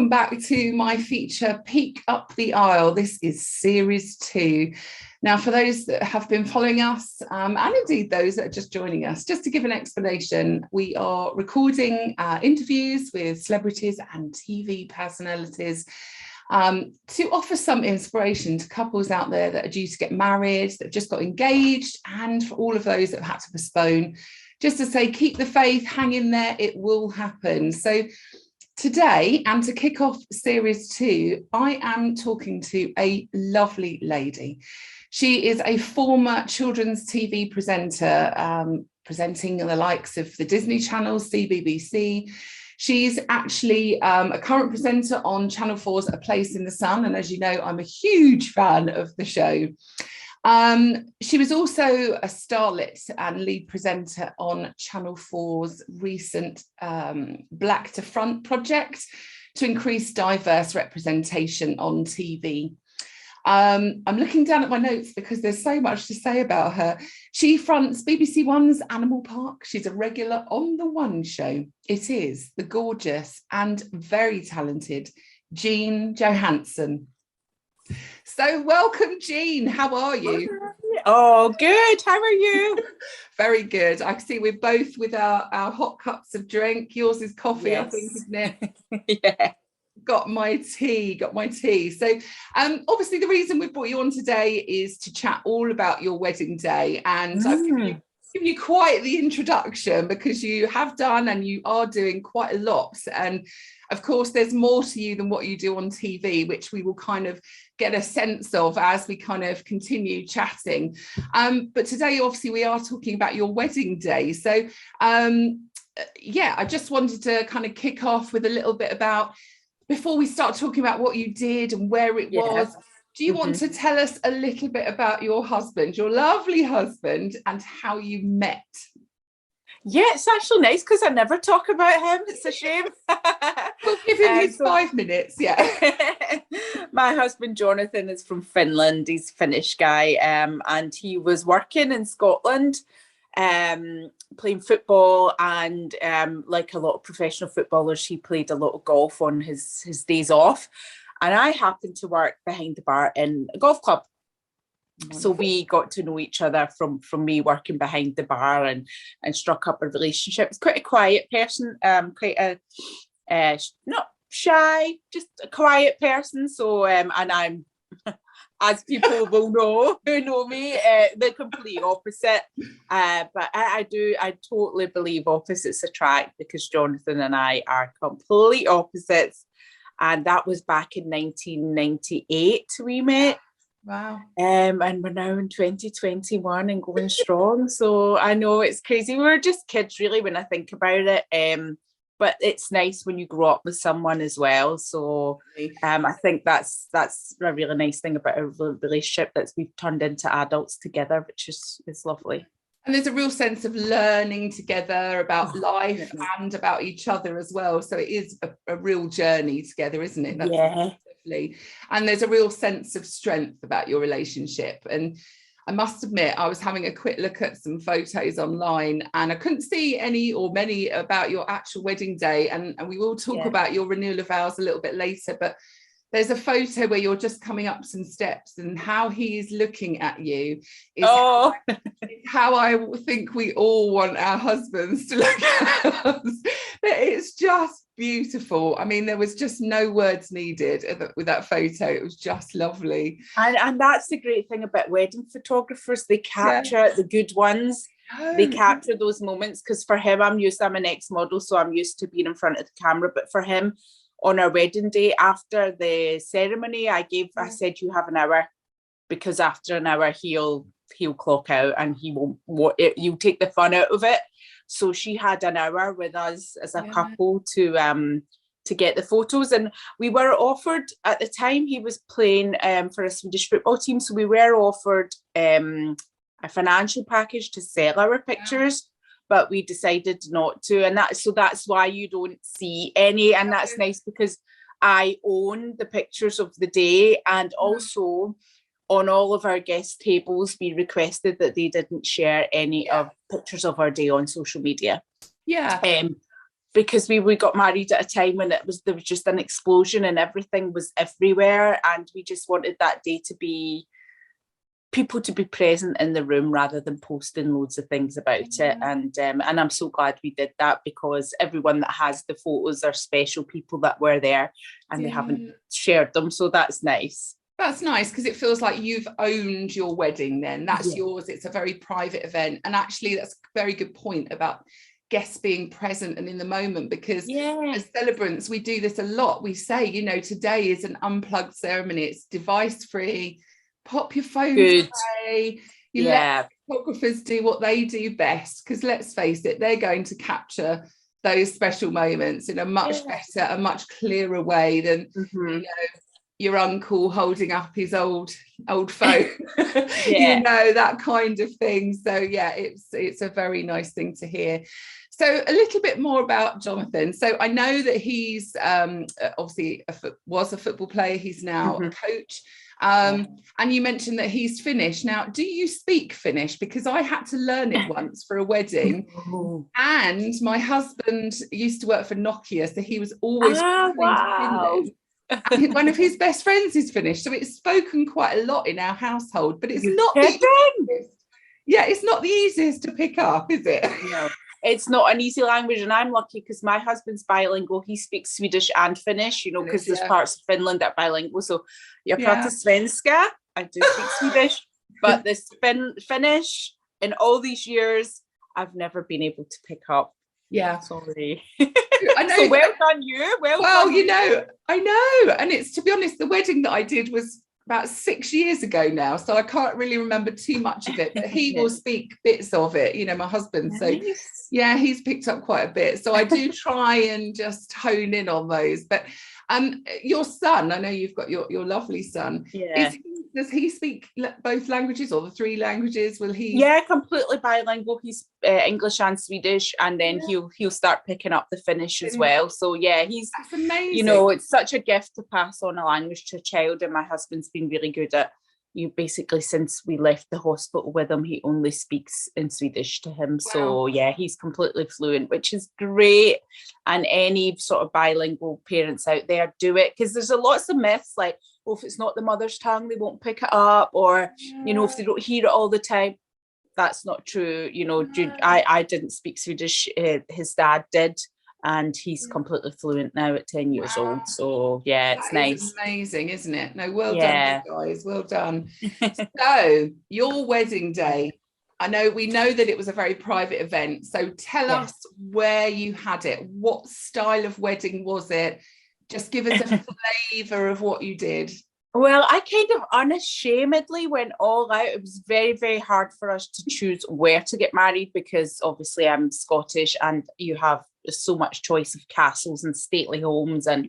welcome back to my feature, Peek Up the Aisle. This is series 2. Now, for those that have been following us, and indeed those that are just joining us, just to give an explanation, we are recording interviews with celebrities and TV personalities to offer some inspiration to couples out there that are due to get married, that have just got engaged, and for all of those that have had to postpone, just to say, keep the faith, hang in there, it will happen. So today, and to kick off series 2, I am talking to a lovely lady. She is a former children's TV presenter, presenting the likes of the Disney channels, CBBC. She's actually a current presenter on Channel 4's A Place in the Sun. And as you know, I'm a huge fan of the show. She was also a starlet and lead presenter on Channel 4's recent Black to Front project to increase diverse representation on TV. I'm looking down at my notes because there's so much to say about her. She fronts BBC One's Animal Park. She's a regular on the One show. It is the gorgeous and very talented Jean Johansson. So welcome, Jean. How are you? Oh, good. How are you? Very good. I see we're both with our hot cups of drink. Yours is coffee, yes. I think, isn't it? Yeah. Got my tea. So obviously the reason we brought you on today is to chat all about your wedding day. And I've given you quite the introduction because you have done and you are doing quite a lot. And of course, there's more to you than what you do on TV, which we will kind of get a sense of as we kind of continue chatting. But today, obviously, we are talking about your wedding day. So, I just wanted to kind of kick off with a little bit about, before we start talking about what you did and where it was, do you want to tell us a little bit about your husband, your lovely husband, and how you met? Yeah, it's actually nice because I never talk about him. It's a shame. We'll give him his 5 minutes, yeah. My husband, Jonathan, is from Finland. He's a Finnish guy, and he was working in Scotland, playing football, and like a lot of professional footballers, he played a lot of golf on his days off. And I happened to work behind the bar in a golf club. So we got to know each other from me working behind the bar and struck up a relationship. He's quite a quiet person, quite a not shy, just a quiet person. So and I'm, as people will know who know me, the complete opposite. But I totally believe opposites attract, because Jonathan and I are complete opposites. And that was back in 1998 we met. Wow. And we're now in 2021 and going strong. So I know it's crazy. We were just kids, really, when I think about it. But it's nice when you grow up with someone as well. So I think that's a really nice thing about our relationship, that we've turned into adults together, which is lovely. And there's a real sense of learning together about life and about each other as well. So it is a real journey together, isn't it? That's lovely. And there's a real sense of strength about your relationship. And I must admit, I was having a quick look at some photos online and I couldn't see any or many about your actual wedding day. And we will talk about your renewal of vows a little bit later. But there's a photo where you're just coming up some steps, and how he's looking at you is how I think we all want our husbands to look at us. It's just beautiful. I mean, there was just no words needed with that photo. It was just lovely. And that's the great thing about wedding photographers. They capture the good ones. They capture those moments, because for him, I'm an ex-model, so I'm used to being in front of the camera. But for him, on our wedding day, after the ceremony, I said, you have an hour, because after an hour he'll clock out and he won't. You'll take the fun out of it. So she had an hour with us as a couple to get the photos, and we were offered, at the time he was playing for a Swedish football team, so we were offered a financial package to sell our pictures. But we decided not to, and that's why you don't see any. And that's nice, because I own the pictures of the day, and also on all of our guest tables, we requested that they didn't share any of pictures of our day on social media. because we got married at a time when there was just an explosion and everything was everywhere, and we just wanted that day to be people to be present in the room rather than posting loads of things about it. And I'm so glad we did that, because everyone that has the photos are special people that were there, and they haven't shared them, so that's nice. That's nice, because it feels like you've owned your wedding then. That's yours. It's a very private event. And actually, that's a very good point about guests being present and in the moment, because as celebrants, we do this a lot. We say, you know, today is an unplugged ceremony. It's device free. Pop your phones away. You let photographers do what they do best, because let's face it, they're going to capture those special moments in a much better, a much clearer way than you know, your uncle holding up his old phone. You know, that kind of thing. So yeah, it's a very nice thing to hear. So a little bit more about Jonathan. So I know that he's obviously was a football player. He's now a coach. And you mentioned that he's Finnish. Now, do you speak Finnish? Because I had to learn it once for a wedding. And my husband used to work for Nokia, so he was always Finland. And one of his best friends is Finnish, so it's spoken quite a lot in our household, but it's not the easiest. Yeah, it's not the easiest to pick up, is it? No, it's not an easy language, and I'm lucky because my husband's bilingual. He speaks Swedish and Finnish, you know, because there's parts of Finland that are bilingual. So jag pratar svenska, I do speak Swedish, but this Finnish in all these years, I've never been able to pick up. Yeah, sorry. I know. So well done you. Well, you know, I know. And it's, to be honest, the wedding that I did was about 6 years ago now, so I can't really remember too much of it, but he will speak bits of it, you know, my husband. So yeah, he's picked up quite a bit. So I do try and just hone in on those. But your son, I know you've got your lovely son. Does he speak both languages, or the 3 languages? Will he? Yeah, completely bilingual. He's English and Swedish, and then he'll start picking up the Finnish as well. So yeah, that's amazing. You know, it's such a gift to pass on a language to a child, and my husband's been really good at. You basically, since we left the hospital with him, he only speaks in Swedish to him. Wow. So yeah, he's completely fluent, which is great. And any sort of bilingual parents out there, do it, because there's lots of myths like, well, if it's not the mother's tongue, they won't pick it up, or you know, if they don't hear it all the time. That's not true. You know, I didn't speak Swedish. His dad did. And he's completely fluent now at 10 years old. So yeah, it's nice. Amazing, isn't it? No, well done, guys. Well done. So your wedding day, we know that it was a very private event. So tell us where you had it. What style of wedding was it? Just give us a flavour of what you did. Well, I kind of unashamedly went all out. It was very, very hard for us to choose where to get married, because obviously I'm Scottish and you have so much choice of castles and stately homes. And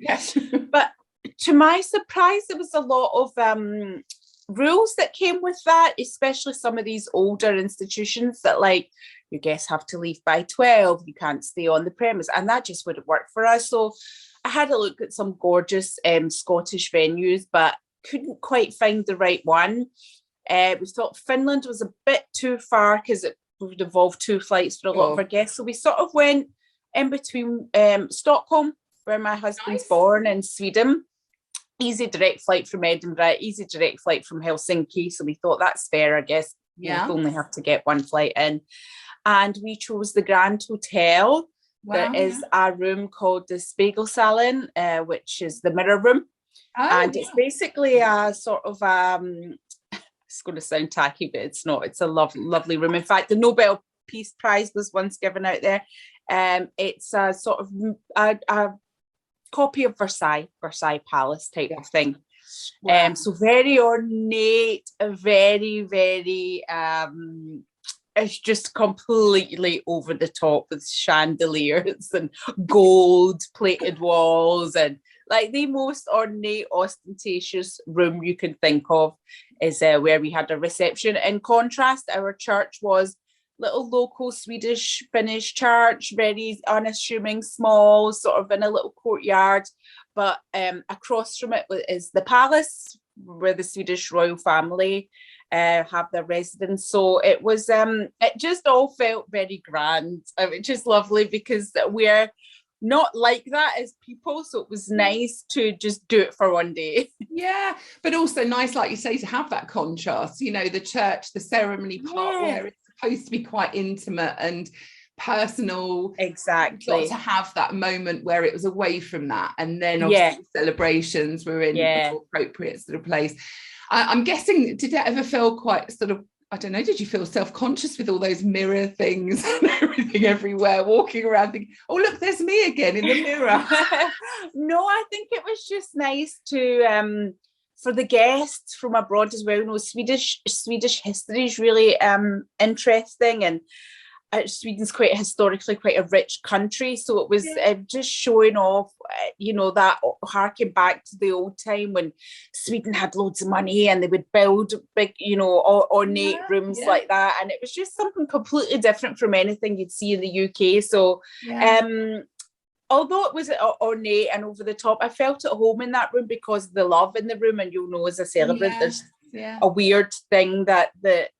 but to my surprise, there was a lot of rules that came with that, especially some of these older institutions that, like, your guests have to leave by 12, you can't stay on the premise, and that just wouldn't work for us. So I had a look at some gorgeous Scottish venues, but couldn't quite find the right one. We thought Finland was a bit too far because it would involve 2 flights for a lot of our guests. So we sort of went in between Stockholm, where my husband's born, and Sweden. Easy direct flight from Edinburgh, easy direct flight from Helsinki. So we thought that's fair, I guess. Yeah. We'll only have to get 1 flight in. And we chose the Grand Hotel. Wow. There is a room called the Spegelsalen, which is the mirror room. And it's basically a sort of, it's going to sound tacky, but it's not. It's a lovely room. In fact, the Nobel Peace Prize was once given out there. It's a sort of a copy of Versailles Palace type of thing. Wow. So very ornate, very, very, it's just completely over the top with chandeliers and gold plated walls, and like the most ornate, ostentatious room you can think of is where we had a reception. In contrast, our church was little local Swedish Finnish church, very unassuming, small, sort of in a little courtyard. But across from it is the palace, where the Swedish royal family have their residence. So it was, it just all felt very grand. Just lovely, because we're not like that as people, so it was nice to just do it for one day. Yeah, but also nice, like you say, to have that contrast, you know, the church, the ceremony part where it's supposed to be quite intimate and personal. Exactly. Got to have that moment where it was away from that, and then obviously celebrations were in a more appropriate sort of place. I'm guessing, did it ever feel quite sort of, I don't know, did you feel self-conscious with all those mirror things and everything everywhere, walking around thinking, oh, look, there's me again in the mirror? No, I think it was just nice to, for the guests from abroad as well. You know, Swedish history is really interesting, and Sweden's historically quite a rich country, so it was just showing off, you know, that harking back to the old time when Sweden had loads of money and they would build big, you know, ornate rooms like that, and it was just something completely different from anything you'd see in the UK. So although it was ornate and over the top, I felt at home in that room because of the love in the room, and you'll know as a celebrant there's a weird thing that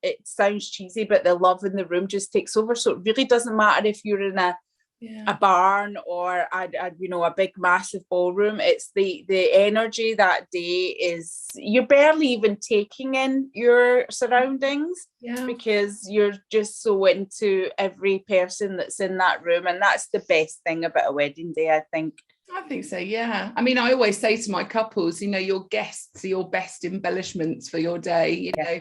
it sounds cheesy, but the love in the room just takes over. So it really doesn't matter if you're in a barn or a big massive ballroom. It's the energy that day is, you're barely even taking in your surroundings because you're just so into every person that's in that room, and that's the best thing about a wedding day, I think. I think so, yeah. I mean, I always say to my couples, you know, your guests are your best embellishments for your day. You know,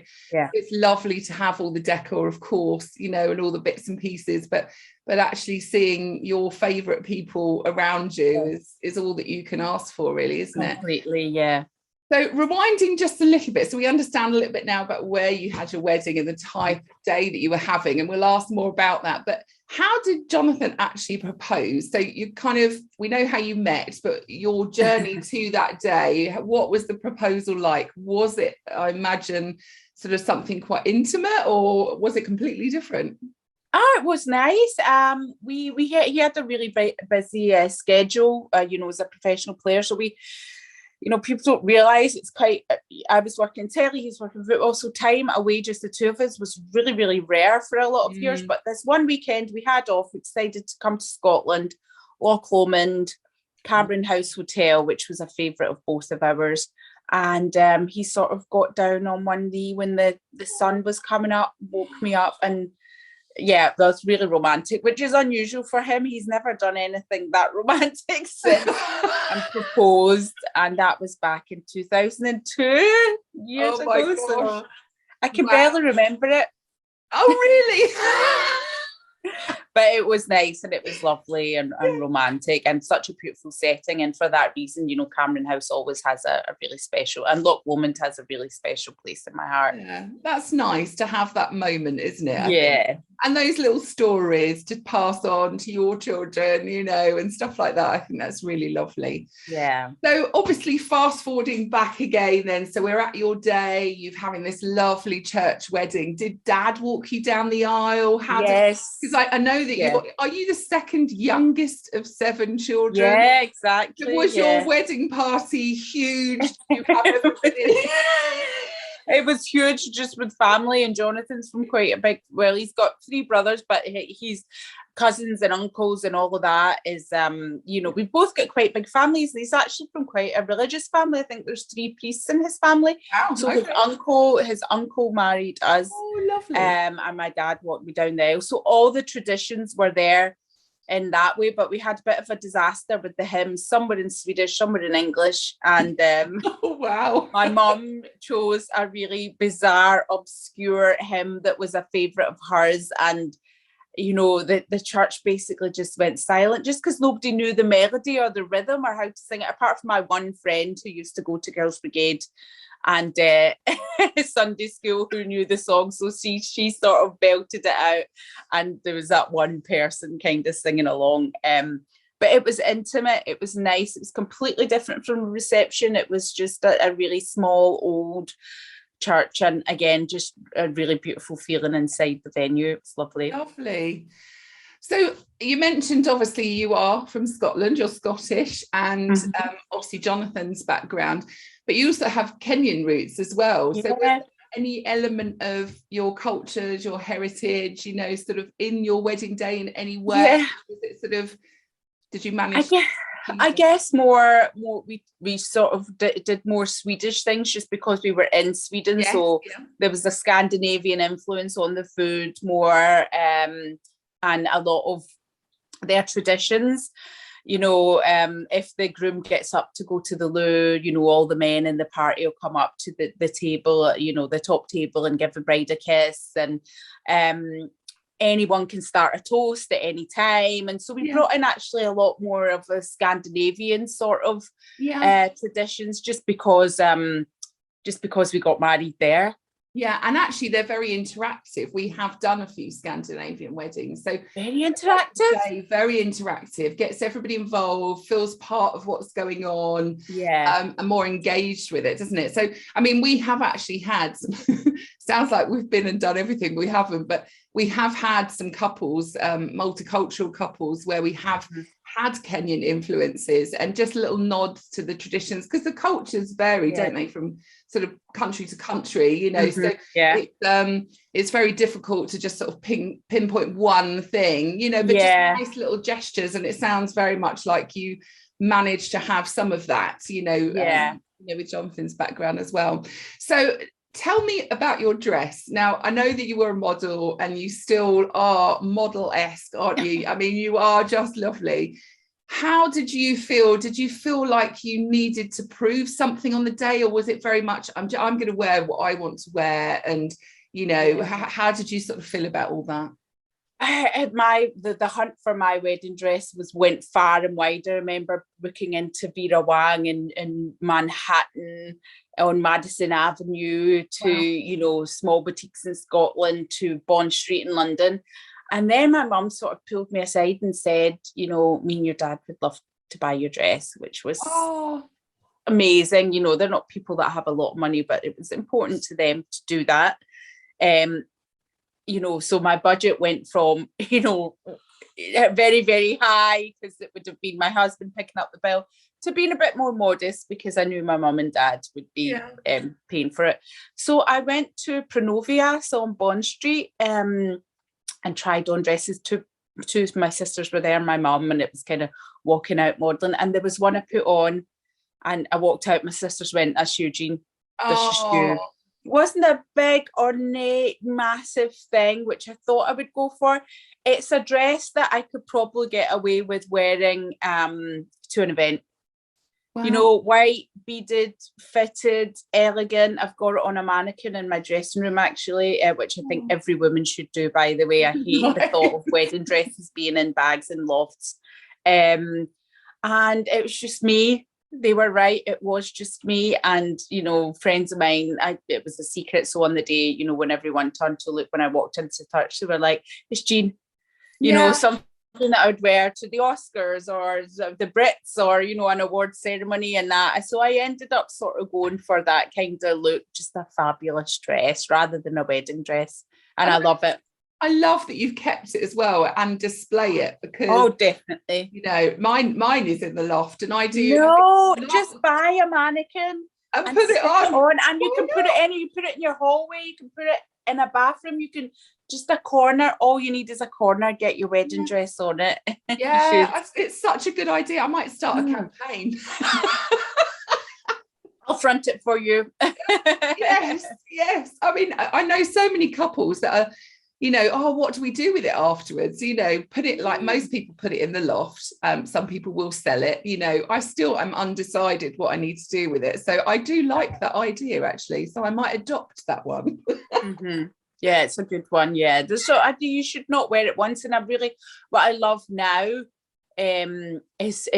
it's lovely to have all the decor, of course, you know, and all the bits and pieces, but actually seeing your favourite people around you is all that you can ask for, really, isn't it? Completely, yeah. So rewinding just a little bit, so we understand a little bit now about where you had your wedding and the type of day that you were having, and we'll ask more about that. But how did Jonathan actually propose? So you we know how you met, but your journey to that day, what was the proposal like? Was it, I imagine, sort of something quite intimate, or was it completely different? It was nice. He had a really busy schedule, you know, as a professional player. So you know, people don't realise it's quite, I was working telly, he's working football, so time away, just the two of us, was really, really rare for a lot of years. But this one weekend we had off, we decided to come to Scotland, Loch Lomond, Cameron House Hotel, which was a favourite of both of ours. And he sort of got down on one knee when the sun was coming up, woke me up, and that was really romantic, which is unusual for him. He's never done anything that romantic since, and proposed, and that was back in 2002 years ago. Gosh. So I can barely remember it. Oh, really? But it was nice, and it was lovely and romantic, and such a beautiful setting. And for that reason, you know, Cameron House always has a really special, and Loch Lomond has a really special place in my heart. Yeah, that's nice to have that moment, isn't it? Yeah. And those little stories to pass on to your children, you know, and stuff like that. I think that's really lovely. Yeah. So obviously fast forwarding back again then, so we're at your day, you're having this lovely church wedding. Did Dad walk you down the aisle? Yes. Because I know that are you the second youngest of 7 children? Yeah, exactly. Was your wedding party huge? Did you have everybody? It was huge, just with family, and Jonathan's from quite a big, well, he's got 3 brothers, but he's cousins and uncles and all of that is, you know, we've both got quite big families. He's actually from quite a religious family. I think there's 3 priests in his family. Wow, so his uncle married us. Oh, lovely. And my dad walked me down the aisle. So all the traditions were there in that way, but we had a bit of a disaster with the hymns. Some were in Swedish, some were in English, and oh, wow. My mum chose a really bizarre, obscure hymn that was a favourite of hers, and you know, the church basically just went silent just because nobody knew the melody or the rhythm or how to sing it, apart from my one friend who used to go to Girls' Brigade and Sunday school, who knew the song, so she sort of belted it out, and there was that one person kind of singing along, but it was intimate, it was nice, it was completely different from a reception. It was just a really small old church, and again just a really beautiful feeling inside the venue. It was lovely. So you mentioned obviously you are from Scotland, you're Scottish, and obviously Jonathan's background, but you also have Kenyan roots as well. So was there any element of your culture, your heritage, you know, sort of in your wedding day in any way? Was it sort of Did you manage? I guess more we sort of did more Swedish things just because we were in Sweden. Yes, so yeah. there was a Scandinavian influence on the food more, and a lot of their traditions. If the groom gets up to go to the loo, all the men in the party will come up to the table, the top table, and give the bride a kiss. And anyone can start a toast at any time. And so we brought in actually a lot more of a Scandinavian sort of traditions just because we got married there. Yeah, and actually they're very interactive. We have done a few Scandinavian weddings. So very interactive. Very interactive, gets everybody involved, feels part of what's going on, and more engaged with it, doesn't it? So, I mean, we have actually had some, sounds like we've been and done everything, we haven't, but we have had some couples, multicultural couples, where we have had Kenyan influences and just little nods to the traditions, because the cultures vary, don't they, from sort of country to country, so it's very difficult to just sort of pinpoint one thing, but just nice little gestures. And it sounds very much like you managed to have some of that, with Jonathan's background as well. So tell me about your dress. Now, I know that you were a model and you still are model-esque, aren't you? I mean, you are just lovely. How did you feel? Did you feel like you needed to prove something on the day, or was it very much, I'm going to wear what I want to wear? And, how did you sort of feel about all that? The hunt for my wedding dress went far and wide. I remember looking into Vera Wang in Manhattan, on Madison Avenue, to small boutiques in Scotland, to Bond Street in London. And then my mum sort of pulled me aside and said, me and your dad would love to buy your dress, which was amazing. They're not people that have a lot of money, but it was important to them to do that. So my budget went from, very, very high, because it would have been my husband picking up the bill, to being a bit more modest because I knew my mum and dad would be paying for it. So I went to Pronovias on Bond Street and tried on dresses. Two of my sisters were there, my mum, and it was kind of walking out modelling. And there was one I put on and I walked out. My sisters went, "That's you, Jean. This is you." Wasn't a big, ornate, massive thing, which I thought I would go for. It's a dress that I could probably get away with wearing to an event. Wow. White, beaded, fitted, elegant. I've got it on a mannequin in my dressing room, actually, which I think every woman should do, by the way. I hate the thought of wedding dresses being in bags and lofts. And it was just me. They were right. It was just me. And, friends of mine, it was a secret. So on the day, when everyone turned to look, when I walked into church, they were like, "It's Jean." Something that I would wear to the Oscars or the Brits or, an award ceremony and that. So I ended up sort of going for that kind of look, just a fabulous dress rather than a wedding dress. And I love it. I love that you've kept it as well and display it, because definitely. Mine is in the loft, and I do. Just buy a mannequin and put it on. And you can put it in your hallway, you can put it in a bathroom, you can just a corner. All you need is a corner. Get your wedding dress on it. Yeah, it's such a good idea. I might start a campaign. I'll front it for you. Yes. I mean, I know so many couples that are, what do we do with it afterwards? Put it, like most people put it in the loft. Some people will sell it. I still am undecided what I need to do with it. So I do like that idea, actually. So I might adopt that one. Yeah, it's a good one. Yeah, so I think you should not wear it once. And what I love now is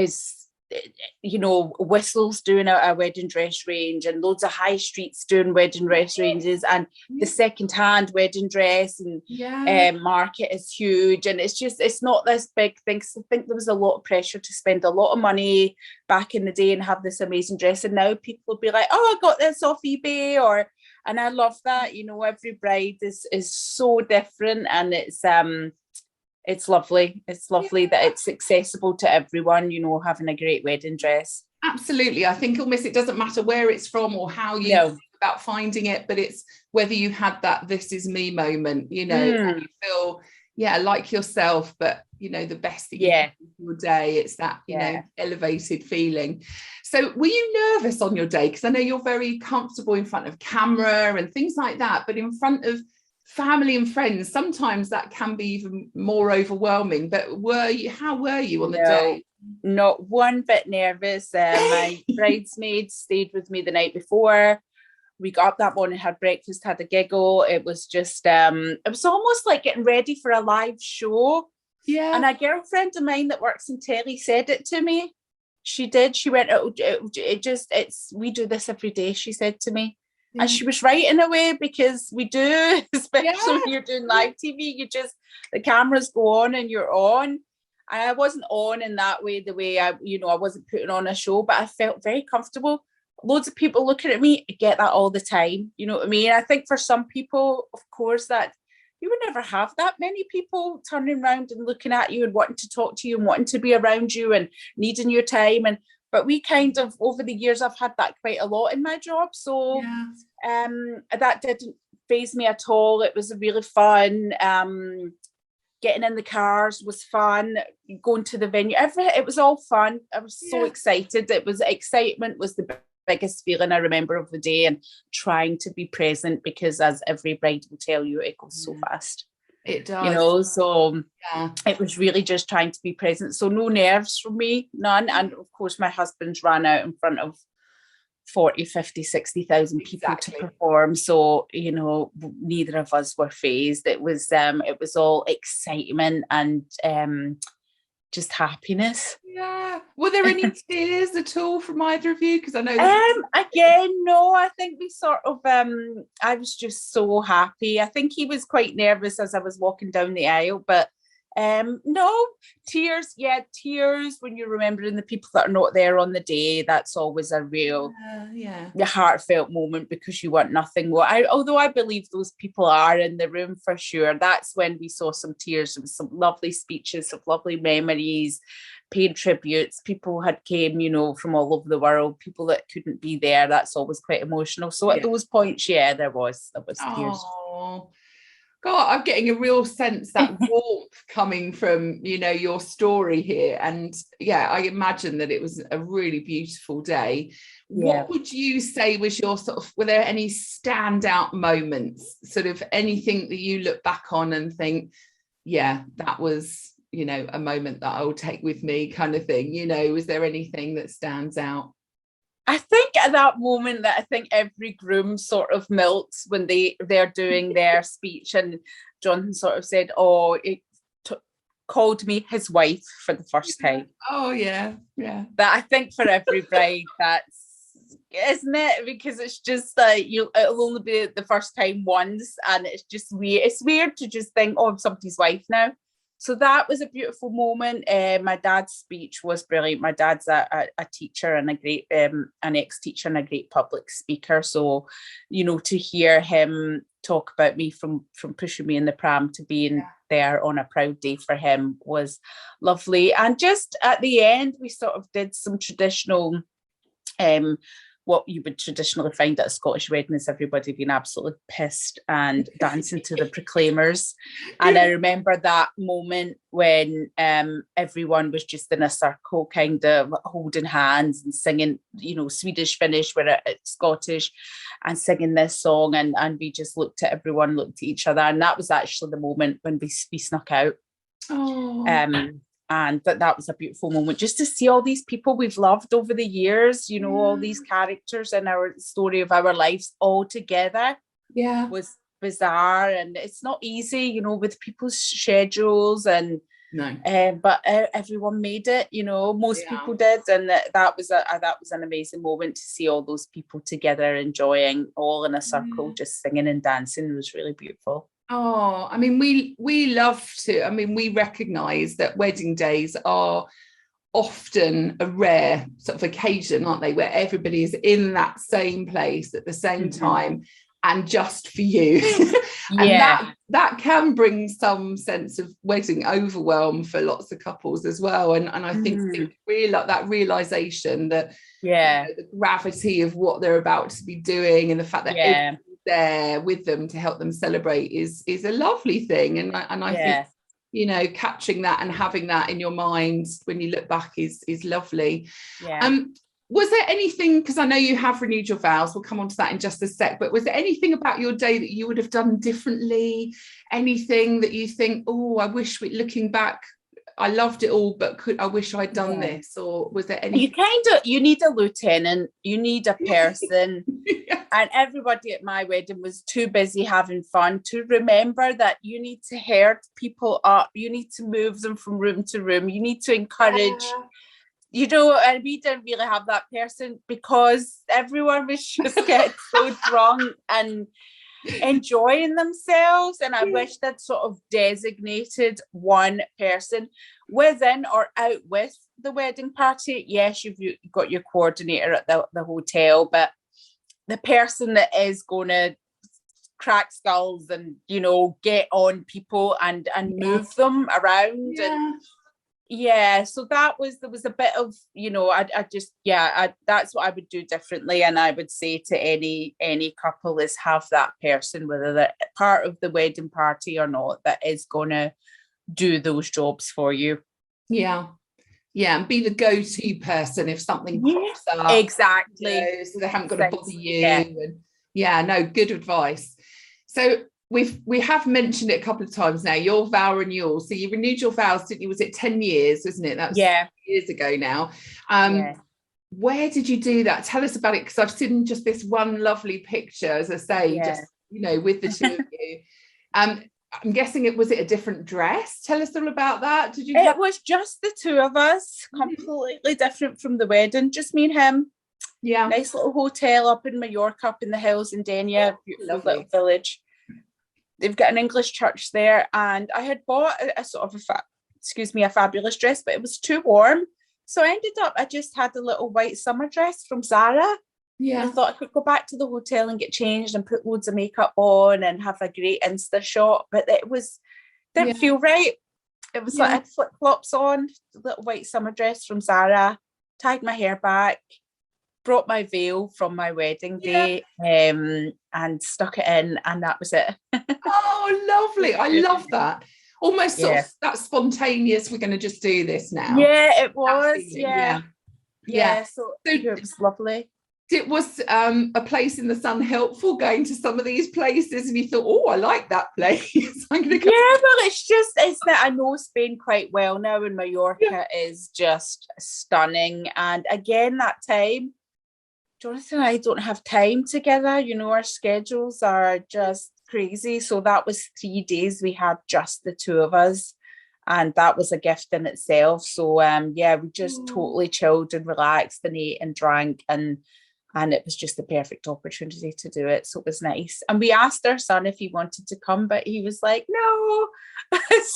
Whistle's doing a wedding dress range, and loads of high streets doing wedding dress ranges, and the second-hand wedding dress and market is huge. And it's not this big thing. So I think there was a lot of pressure to spend a lot of money back in the day and have this amazing dress, and now people will be like, "Oh, I got this off eBay," and I love that. Every bride is so different, and it's lovely. It's lovely that it's accessible to everyone, having a great wedding dress. Absolutely. I think almost it doesn't matter where it's from or how you think about finding it, but it's whether you had that "this is me" moment, and you feel like yourself, but you know, the best that you can do for your day. It's that, you know, elevated feeling. So were you nervous on your day? Because I know you're very comfortable in front of camera and things like that, but in front of family and friends, sometimes that can be even more overwhelming. But how were you on the day? Not one bit nervous. My bridesmaids stayed with me the night before. We got up that morning, had breakfast, had a giggle. It was just, it was almost like getting ready for a live show. Yeah. And a girlfriend of mine that works in telly said it to me. She did. She went, we do this every day, she said to me. Yeah. And she was right in a way, because we do, especially when you're doing live TV, the cameras go on and you're on. And I wasn't on in that way, I wasn't putting on a show, but I felt very comfortable. Loads of people looking at me, I get that all the time. You know what I mean? I think for some people, of course, that you would never have that many people turning around and looking at you and wanting to talk to you and wanting to be around you and needing your time. But we kind of, over the years, I've had that quite a lot in my job. So that didn't faze me at all. It was really fun. Getting in the cars was fun. Going to the venue, it was all fun. I was so excited. Excitement was the biggest feeling I remember of the day, and trying to be present, because as every bride will tell you, it goes so fast. It does. You know, so it was really just trying to be present. So no nerves from me, none. And of course, my husband's ran out in front of 40, 50, 60,000 people to perform. So, you know, neither of us were phased. It was all excitement and just happiness. Yeah. Were there any tears at all from either of you? Because I know again, no, I think we sort of I was just so happy. I think he was quite nervous as I was walking down the aisle, but no, tears when you're remembering the people that are not there on the day. That's always a real heartfelt moment, because you want nothing more. Although I believe those people are in the room for sure. That's when we saw some tears. There was some lovely speeches, some lovely memories, paying tributes. People had came, you know, from all over the world, people that couldn't be there. That's always quite emotional. So at those points, there was tears. God, I'm getting a real sense, that warmth coming from, you know, your story here. And I imagine that it was a really beautiful day. What would you say was your were there any standout moments, sort of anything that you look back on and think, that was, you know, a moment that I will take with me, kind of thing? You know, was there anything that stands out? I think at that moment that I think every groom sort of melts when they're doing their speech, and Johansson sort of said, called me his wife for the first time. Oh yeah. That I think for every bride, that's, isn't it? Because it's just like it'll only be the first time once, and it's just weird. It's weird to just think, I'm somebody's wife now. So that was a beautiful moment. My dad's speech was brilliant. My dad's a teacher and a great an ex-teacher and a great public speaker. So, you know, to hear him talk about me from pushing me in the pram to being there on a proud day for him was lovely. And just at the end, we sort of did some traditional what you would traditionally find at a Scottish wedding is everybody being absolutely pissed and dancing to the Proclaimers. And I remember that moment when everyone was just in a circle, kind of holding hands and singing, you know, Swedish, Finnish, we're Scottish, and singing this song. And we just looked at each other. And that was actually the moment when we snuck out. And that was a beautiful moment, just to see all these people we've loved over the years, you know, all these characters in our story of our lives all together. Was bizarre, and it's not easy, you know, with people's schedules and but everyone made it, you know, most people did, and that was an amazing moment to see all those people together enjoying, all in a circle, just singing and dancing. It was really beautiful. Oh, I mean, we love to, I mean, we recognise that wedding days are often a rare sort of occasion, aren't they, where everybody is in that same place at the same time and just for you. And that can bring some sense of wedding overwhelm for lots of couples as well. And I think really like that realisation that you know, the gravity of what they're about to be doing and the fact that everyone's there with them to help them celebrate is a lovely thing. And I think you know, capturing that and having that in your mind when you look back is lovely. Yeah. Was there anything, because I know you have renewed your vows, we'll come on to that in just a sec, but was there anything about your day that you would have done differently? Anything that you think, oh, I wish, looking back, I loved it all, but I wish I'd done this? Or was there anything? You need a lieutenant, you need a person. Yeah. And everybody at my wedding was too busy having fun to remember that you need to herd people up, you need to move them from room to room, you need to encourage. You know, and we didn't really have that person because everyone was just getting so drunk and enjoying themselves. And I wish they'd sort of designated one person within or out with the wedding party. Yes, you've got your coordinator at the hotel, but the person that is going to crack skulls and, you know, get on people and move them around. So there was a bit of, you know, that's what I would do differently. And I would say to any couple is have that person, whether they're part of the wedding party or not, that is going to do those jobs for you. Yeah, and be the go-to person if something pops up. Exactly. You know, so they haven't got to bother you. And good advice. So we have mentioned it a couple of times now, your vow renewal. So you renewed your vows, didn't you? Was it 10 years, wasn't it? That was years ago now. Where did you do that? Tell us about it, because I've seen just this one lovely picture, as I say, just, you know, with the two of you. I'm guessing it was a different dress. Tell us all about that. It was just the two of us, completely different from the wedding, just me and him. Yeah. Nice little hotel up in Mallorca, up in the hills in Denia, beautiful little village. They've got an English church there, and I had bought a sort of a fabulous dress, but it was too warm. So I just had a little white summer dress from Zara. Yeah. And I thought I could go back to the hotel and get changed and put loads of makeup on and have a great Insta shot, but it didn't feel right. It was like I had flip-flops on, a little white summer dress from Zara, tied my hair back, brought my veil from my wedding day, and stuck it in, and that was it. Oh, lovely. I love that. Almost sort of that spontaneous, we're going to just do this now. Yeah, it was. So it was lovely. Was a place in the sun helpful, going to some of these places and you thought, oh, I like that place? I'm gonna go. It's that I know Spain quite well now, and Mallorca is just stunning. And again, that time, Jonathan and I don't have time together, you know, our schedules are just crazy. So that was 3 days we had just the two of us, and that was a gift in itself. So we just totally chilled and relaxed and ate and drank, and it was just the perfect opportunity to do it. So it was nice. And we asked our son if he wanted to come, but he was like, no.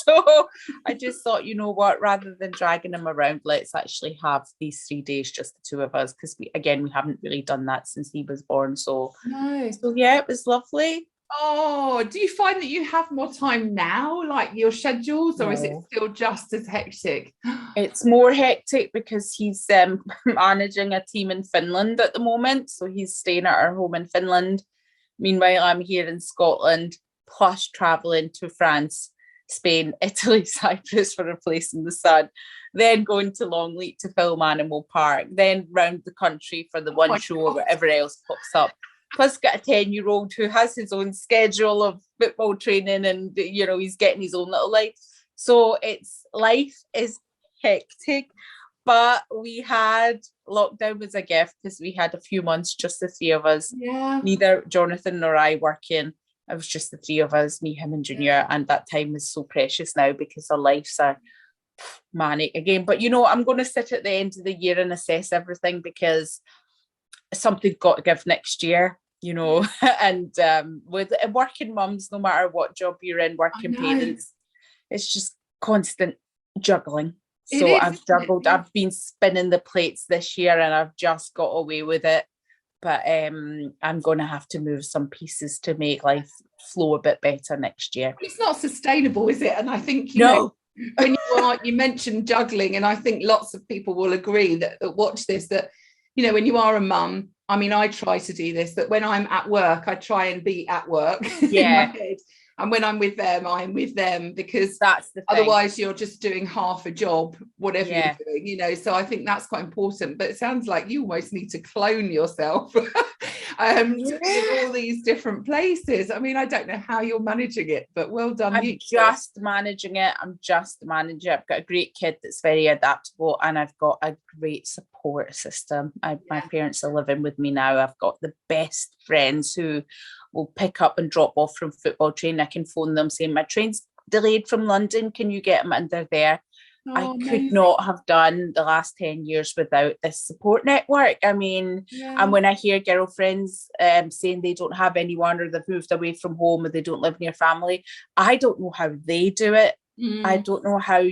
So I just thought, you know what, rather than dragging him around, let's actually have these 3 days, just the two of us. Because we haven't really done that since he was born. So it was lovely. Oh, do you find that you have more time now, like your schedules, or is it still just as hectic? It's more hectic because he's managing a team in Finland at the moment. So he's staying at our home in Finland. Meanwhile, I'm here in Scotland, plus traveling to France, Spain, Italy, Cyprus for a place in the sun, then going to Longleat to film Animal Park, then round the country for the one show or whatever else pops up. Plus got a 10-year-old who has his own schedule of football training, and, you know, he's getting his own little life. So life is hectic, but we had lockdown was a gift because we had a few months, just the three of us. Yeah. Neither Jonathan nor I working. It was just the three of us, me, him and Junior. And that time is so precious now because our lives are manic again. But, you know, I'm going to sit at the end of the year and assess everything, because something's got to give next year. You know, and with working mums, no matter what job you're in, working parents, it's just constant juggling. So I've juggled, I've been spinning the plates this year and I've just got away with it. But I'm going to have to move some pieces to make life flow a bit better next year. It's not sustainable, is it? And I think, you know, when you mentioned juggling, and I think lots of people will agree that watch this, that, you know, when you are a mum, I mean, I try to do this, that when I'm at work, I try and be at work in my head. And when I'm with them, I'm with them, because that's the thing. Otherwise you're just doing half a job, whatever Yeah. you're doing, you know. So I think that's quite important. But it sounds like you almost need to clone yourself to be in all these different places. I mean, I don't know how you're managing it, but well done. I'm just managing it. I've got a great kid that's very adaptable, and I've got a great support system. My parents are living with me now. I've got the best friends who will pick up and drop off from football training. I can phone them saying, my train's delayed from London, can you get them? And they're there. I could not have done the last 10 years without this support network. I mean, and when I hear girlfriends saying they don't have anyone, or they've moved away from home, or they don't live near family, I don't know how they do it. I don't know how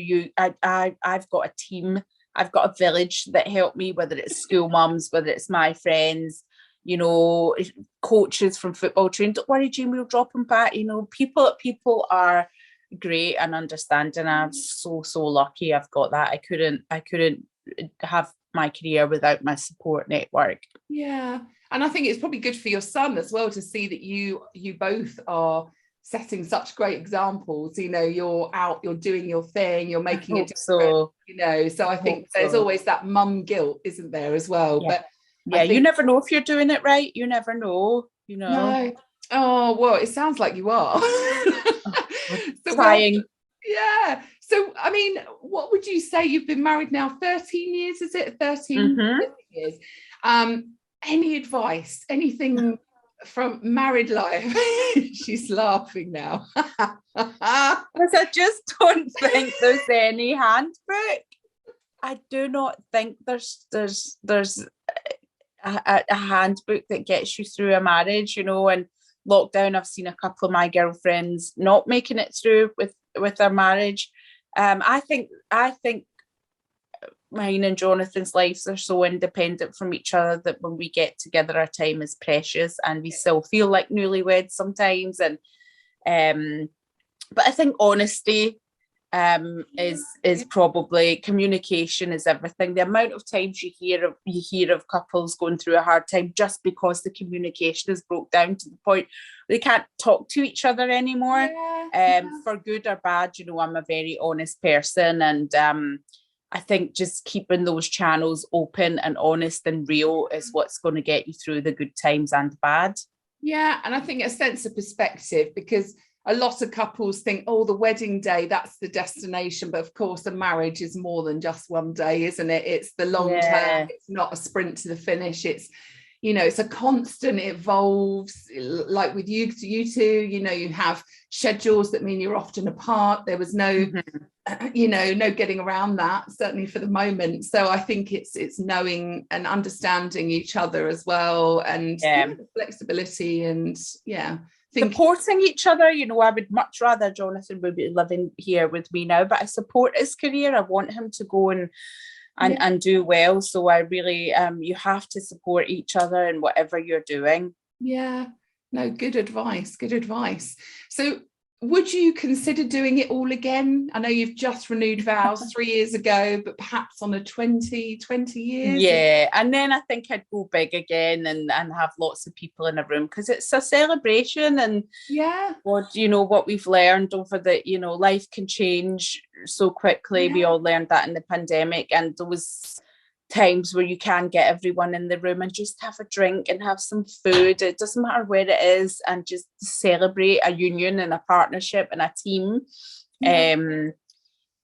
I've got a team, I've got a village that help me, whether it's school mums, whether it's my friends, you know, coaches from football training. Don't worry, Jamie, we'll drop them back. You know, people are great and understanding. I'm so lucky I've got that. I couldn't have my career without my support network. Yeah, and I think it's probably good for your son as well to see that you both are setting such great examples. You know, you're out, you're doing your thing, you're making it different, so, you know. So I think there's always that mum guilt, isn't there, as well? Yeah. But you never know if you're doing it right. You never know, you know. No. Oh, well, it sounds like you are. So trying. Yeah. So, I mean, what would you say? You've been married now 13 years, is it? 13 years. Any advice, anything from married life? She's laughing now. Because I just don't think there's any handbook. I do not think there's a handbook that gets you through a marriage, you know. And lockdown, I've seen a couple of my girlfriends not making it through with their marriage. I think mine and Jonathan's lives are so independent from each other that when we get together, our time is precious, and we still feel like newlyweds sometimes. And but I think honesty is probably, communication is everything. The amount of times you hear of couples going through a hard time just because the communication is broke down to the point they can't talk to each other anymore. For good or bad, you know, I'm a very honest person, and I think just keeping those channels open and honest and real is what's going to get you through the good times and bad. Yeah, and I think a sense of perspective, because a lot of couples think, oh, the wedding day, that's the destination. But of course, a marriage is more than just one day, isn't it? It's the long term. It's not a sprint to the finish. It's, you know, it's a constant, it evolves. Like with you two, you know, you have schedules that mean you're often apart. There was no, you know, no getting around that, certainly for the moment. So I think it's knowing and understanding each other as well, and flexibility and supporting each other. You know, I would much rather Jonathan would be living here with me now, but I support his career. I want him to go and do well. So I really, you have to support each other in whatever you're doing. Yeah, no, good advice. So would you consider doing it all again? I know you've just renewed vows 3 years ago, but perhaps on a 20 years? Yeah, and then I think I'd go big again and have lots of people in a room, because it's a celebration. And what, you know, what we've learned over the, you know, life can change so quickly. We all learned that in the pandemic, and there was times where you can get everyone in the room and just have a drink and have some food. It doesn't matter where it is, and just celebrate a union and a partnership and a team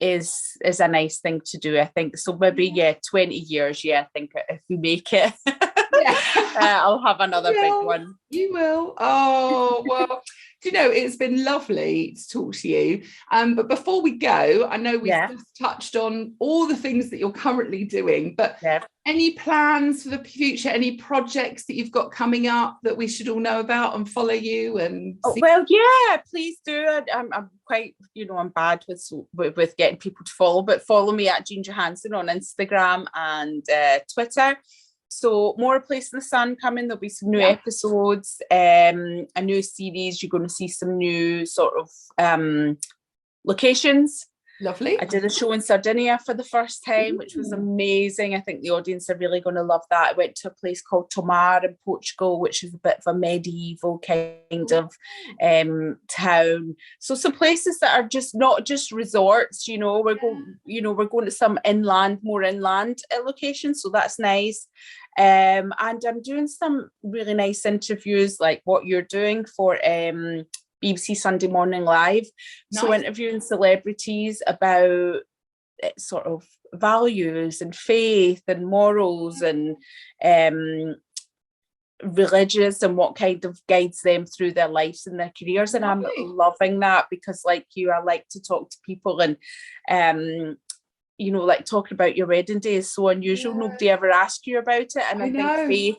is a nice thing to do, I think. So maybe 20 years, I think if we make it, I'll have another big one. You will. Oh, well, you know, it's been lovely to talk to you. But before we go, I know we've just touched on all the things that you're currently doing, but any plans for the future, any projects that you've got coming up that we should all know about and follow you? And well, please do. I'm quite, you know, I'm bad with getting people to follow, but follow me at Johansson on Instagram and Twitter. So more A Place in the Sun coming. There'll be some new episodes, a new series. You're going to see some new sort of locations. Lovely. I did a show in Sardinia for the first time, which was amazing. I think the audience are really going to love that. I went to a place called Tomar in Portugal, which is a bit of a medieval kind of town. So some places that are just not just resorts, we're going to some more inland locations. So that's nice. And I'm doing some really nice interviews like what you're doing for BBC Sunday Morning Live. Nice. So interviewing celebrities about sort of values and faith and morals and religious and what kind of guides them through their lives and their careers. And I'm loving that because like you, I like to talk to people and like talking about your wedding day is so unusual. Nobody ever asked you about it. And I think faith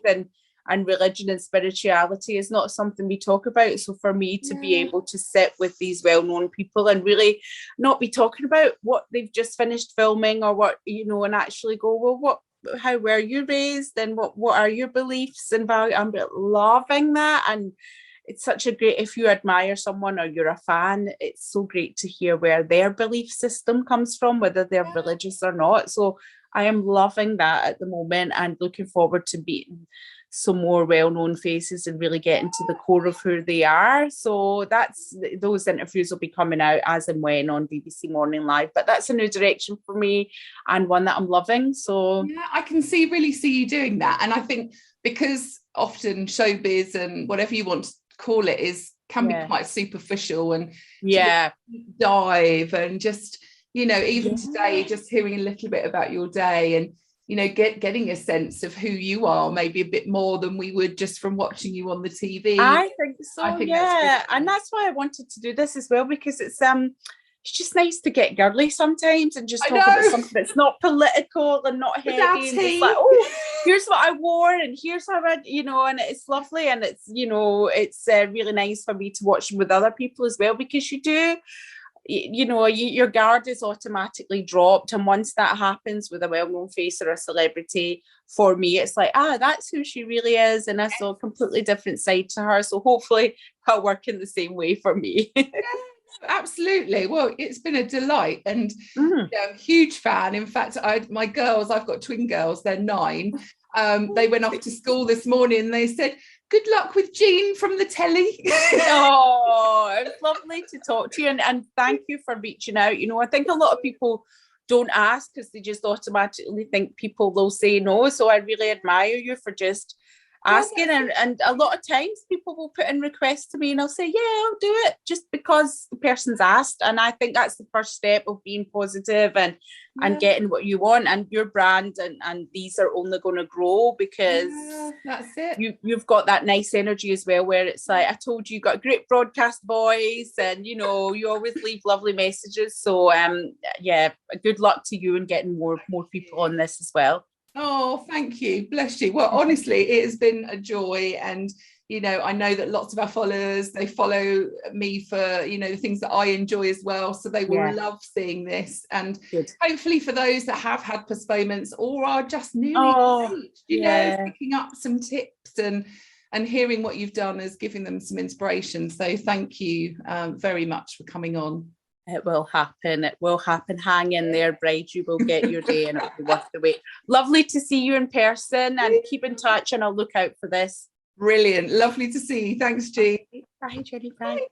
and religion and spirituality is not something we talk about. So for me to be able to sit with these well-known people and really not be talking about what they've just finished filming or what, and actually go, well, how were you raised and what are your beliefs and values? I'm loving that. And it's such a great, if you admire someone or you're a fan, it's so great to hear where their belief system comes from, whether they're religious or not. So I am loving that at the moment and looking forward to meeting some more well-known faces and really getting to the core of who they are. So those interviews will be coming out as and when on BBC Morning Live, but that's a new direction for me and one that I'm loving. So I can really see you doing that. And I think because often showbiz and whatever you want to call it can be quite superficial and dive and just even today just hearing a little bit about your day and getting a sense of who you are maybe a bit more than we would just from watching you on the TV. I think so. And that's why I wanted to do this as well, because it's just nice to get girly sometimes and just talk about something that's not political and not heavy and just like, here's what I wore and here's how I, and it's lovely and it's, it's really nice for me to watch with other people as well, because you do, your guard is automatically dropped, and once that happens with a well-known face or a celebrity, for me it's like, that's who she really is, and I saw a completely different side to her. So hopefully that'll work in the same way for me. Absolutely. Well, it's been a delight and huge fan. In fact, I've got twin girls, they're 9. They went off to school this morning and they said, good luck with Jean from the telly. Oh, it's lovely to talk to you and thank you for reaching out. I think a lot of people don't ask because they just automatically think people will say no. So I really admire you for just asking, and a lot of times people will put in requests to me and I'll say, I'll do it just because the person's asked. And I think that's the first step of being positive and getting what you want, and your brand and these are only going to grow because that's it. You've got that nice energy as well, where it's like, I told you got a great broadcast voice and you always leave lovely messages. So good luck to you and getting more people on this as well. Oh, thank you. Bless you. Well, honestly, it has been a joy. And, I know that lots of our followers, they follow me for, the things that I enjoy as well. So they will love seeing this. And hopefully for those that have had postponements or are just newly picking up some tips and hearing what you've done is giving them some inspiration. So thank you very much for coming on. It will happen. It will happen. Hang in there, bride. You will get your day and it'll be worth the wait. Lovely to see you in person and keep in touch and I'll look out for this. Brilliant. Lovely to see you. Thanks, Jean. Bye, Jenny. Bye.